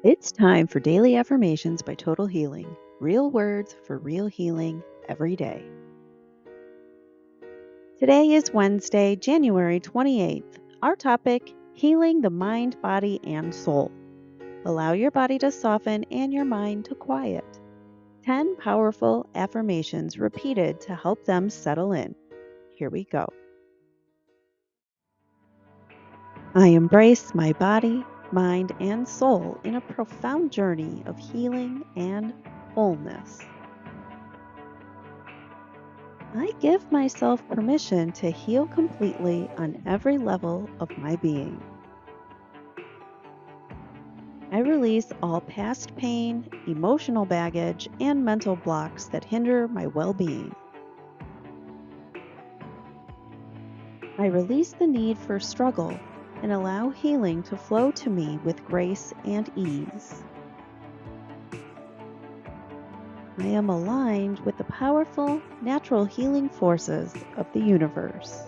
It's time for Daily Affirmations by Total Healing. Real words for real healing every day. Today is Wednesday, January 28th. Our topic, healing the mind, body, and soul. Allow your body to soften and your mind to quiet. 10 powerful affirmations repeated to help them settle in. Here we go. I embrace my body, mind, and soul in a profound journey of healing and wholeness. I give myself permission to heal completely on every level of my being. I release all past pain, emotional baggage, and mental blocks that hinder my well-being. I release the need for struggle and allow healing to flow to me with grace and ease. I am aligned with the powerful, natural healing forces of the universe.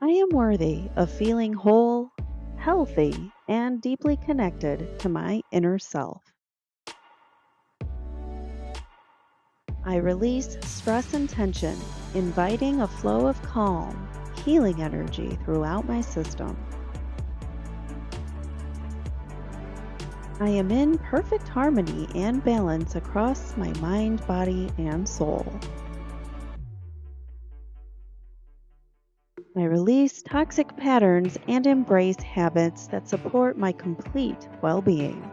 I am worthy of feeling whole, healthy, and deeply connected to my inner self. I release stress and tension, inviting a flow of calm, healing energy throughout my system. I am in perfect harmony and balance across my mind, body, and soul. I release toxic patterns and embrace habits that support my complete well-being.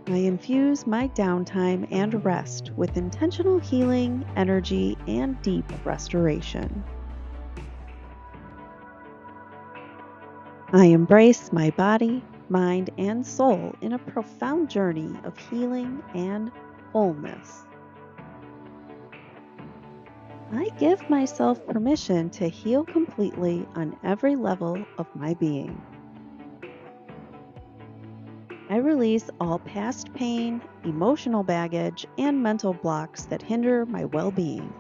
I infuse my downtime and rest with intentional healing, energy, and deep restoration. I embrace my body, mind, and soul in a profound journey of healing and wholeness. I give myself permission to heal completely on every level of my being. I release all past pain, emotional baggage, and mental blocks that hinder my well-being.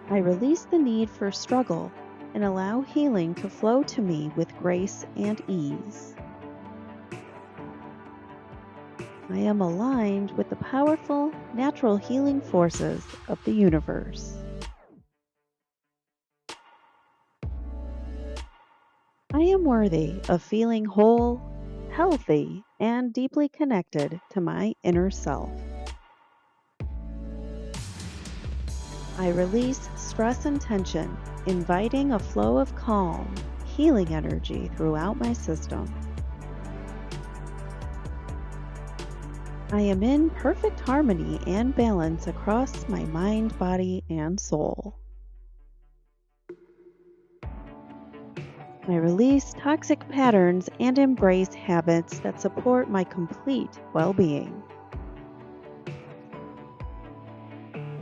I release the need for struggle and allow healing to flow to me with grace and ease. I am aligned with the powerful, natural healing forces of the universe. I am worthy of feeling whole, healthy, and deeply connected to my inner self. I release stress and tension, inviting a flow of calm, healing energy throughout my system. I am in perfect harmony and balance across my mind, body, and soul. I release toxic patterns and embrace habits that support my complete well-being.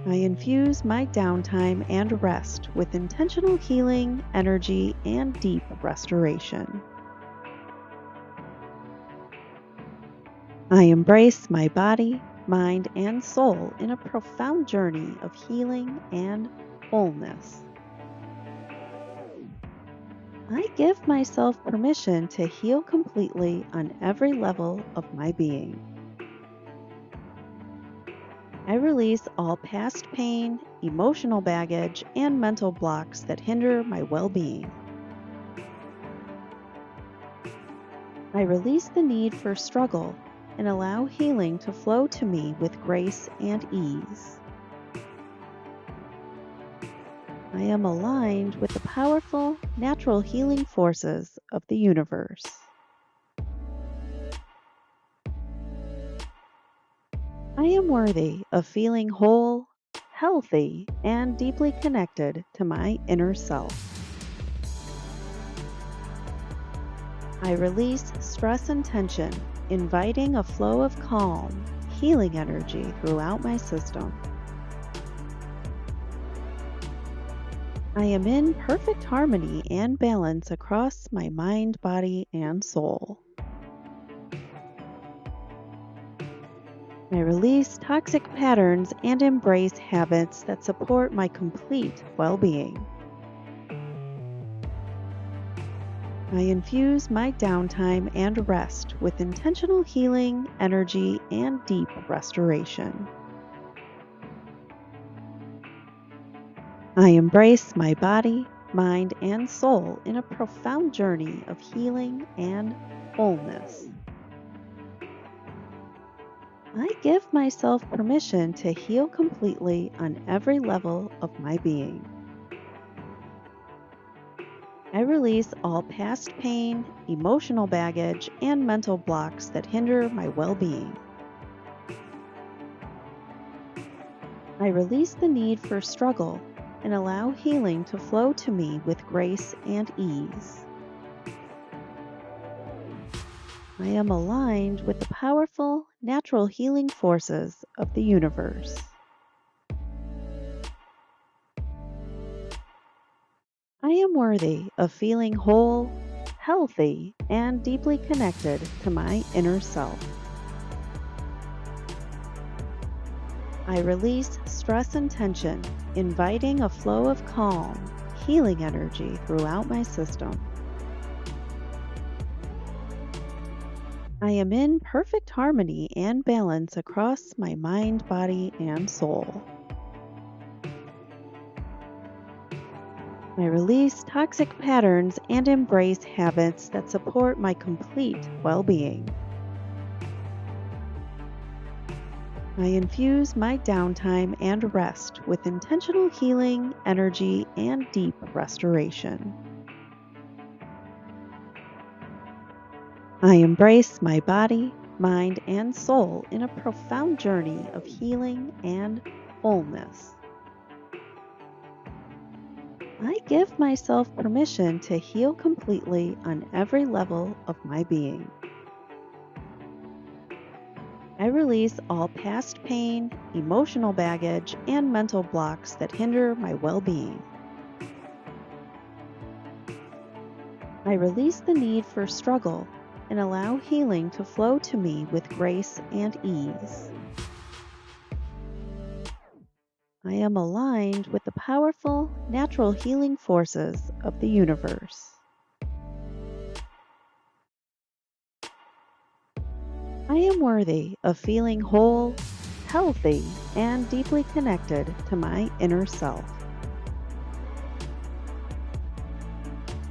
I infuse my downtime and rest with intentional healing, energy, and deep restoration. I embrace my body, mind, and soul in a profound journey of healing and wholeness. I give myself permission to heal completely on every level of my being. I release all past pain, emotional baggage, and mental blocks that hinder my well-being. I release the need for struggle and allow healing to flow to me with grace and ease. I am aligned with the powerful, natural healing forces of the universe. I am worthy of feeling whole, healthy, and deeply connected to my inner self. I release stress and tension, inviting a flow of calm, healing energy throughout my system. I am in perfect harmony and balance across my mind, body, and soul. I release toxic patterns and embrace habits that support my complete well-being. I infuse my downtime and rest with intentional healing, energy, and deep restoration. I embrace my body, mind, and soul in a profound journey of healing and wholeness. I give myself permission to heal completely on every level of my being. I release all past pain, emotional baggage, and mental blocks that hinder my well-being. I release the need for struggle and allow healing to flow to me with grace and ease. I am aligned with the powerful, natural healing forces of the universe. I am worthy of feeling whole, healthy, and deeply connected to my inner self. I release stress and tension, inviting a flow of calm, healing energy throughout my system. I am in perfect harmony and balance across my mind, body, and soul. I release toxic patterns and embrace habits that support my complete well-being. I infuse my downtime and rest with intentional healing, energy, and deep restoration. I embrace my body, mind, and soul in a profound journey of healing and wholeness. I give myself permission to heal completely on every level of my being. I release all past pain, emotional baggage, and mental blocks that hinder my well-being. I release the need for struggle and allow healing to flow to me with grace and ease. I am aligned with the powerful, natural healing forces of the universe. I am worthy of feeling whole, healthy, and deeply connected to my inner self.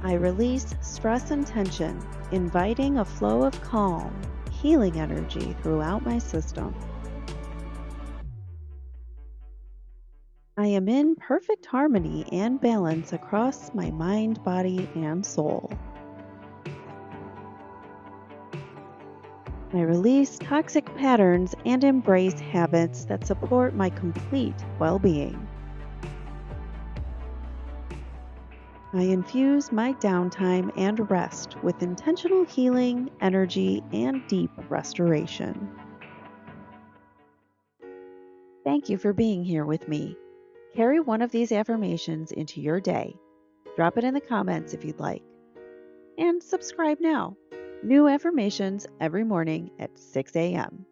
I release stress and tension, inviting a flow of calm, healing energy throughout my system. I am in perfect harmony and balance across my mind, body, and soul. I release toxic patterns and embrace habits that support my complete well-being. I infuse my downtime and rest with intentional healing, energy, and deep restoration. Thank you for being here with me. Carry one of these affirmations into your day. Drop it in the comments if you'd like. And subscribe now. New affirmations every morning at 6 a.m.